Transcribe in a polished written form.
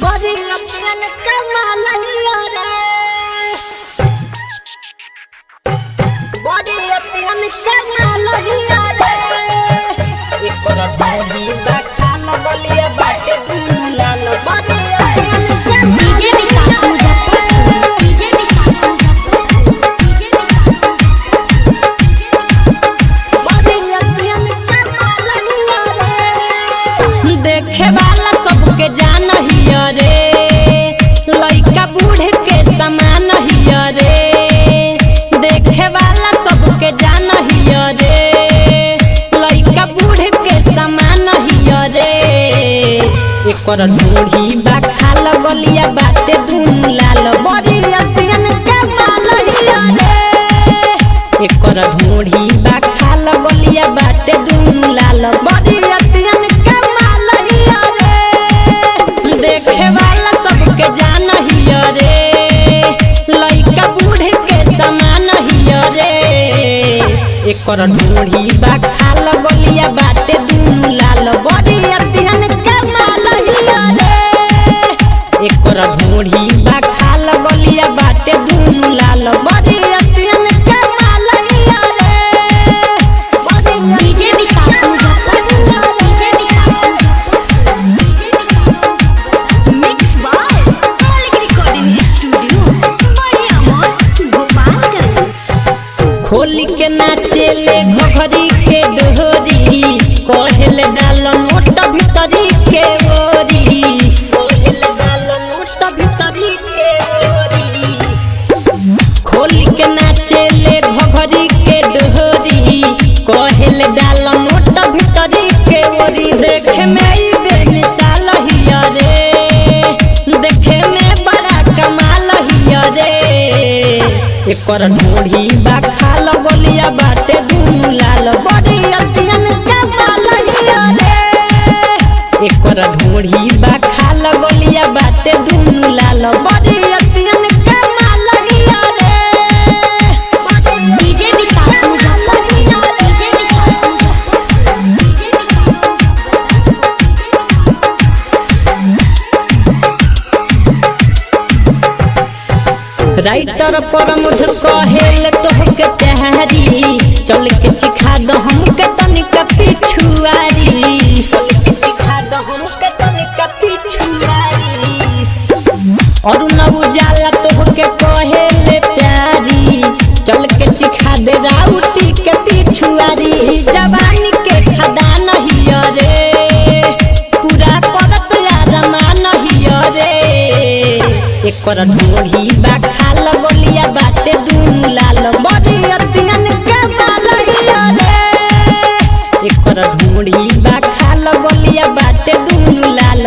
बड़ी अपन कमाल रे बड़ी अपन कमाल रे एक और ढोली बाखाल बलिया बाटे दुलाल बड़ी अपन डीजे विकास मुजफ्फरपुर डीजे विकास बड़ी अपन कमाल रे देखे वाला सबके जान हिया रे लइका बूढ़े के समान हिया रे देखे वाला सबके जान हिया रे लइका बूढ़े के समान हिया रे एकर ढोढ़ी बाखाल गलिया बाटे दुनु लाल बड़ी अतियन के माल हिया रे एकर ढोढ़ी बाखाल गलिया बाटे दुनु लाल बड़ी अतियन के माल हिया रे देखे वाला सबके जान हिया रे लइका बूढ़े के समान हिया रे एकर ढोढ़ी बाखाल गलिया बाटे दुनु लाल बड़ी अतियन के माल हिया रे एकर ढोढ़ी बाखाल गलिया बाटे दुनु लाल बड़ी अतियन के माल हिया रे DJ Vikas Muzaffarpur DJ Vikas mix by Malik recording studio बड़े अमर गोपालगंज खोली के नाचे ले घोघरी के डोरी कहेले डाल नोट भीतरी के ओरी कहेले डाल नोट भीतरी के ओरी खोली के नाचे ले घोघरी के डोरी कहेले डाल नोट भीतरी के ओरी देखे में ई बेमिसाल हिया रे देखे में बड़ा कमाल हिया रे एकर ढोढ़ी बाखाल गलिया बाटे दुनु लाल बड़ी अतियन के माल हिया रे एकर ढोढ़ी बाखाल गलिया बाटे दुनु लाल बड़ी अतियन के माल हिया रे डीजे विकास मुजफ्फरपुर डीजे विकास राइटर पर मुझ कहेल तोहके तहरी चल के सिखा दो हमके तनिका पिछुआरी चल के सिखा दो हमके तनिका पिछुआरी और नव जाला तोहके कहेल प्यारी चल के सिखा दे राउटी के पिछुआरी जवानी के खदान हिया रे पूरा करत यार मान हिया रे एकर ढोढ़ी बाखाल गलिया बाटे दुनु लाल बड़ी अतियन के माल हिया रे एकर ढोढ़ी बाखाल गलिया बाटे दुनु लाल।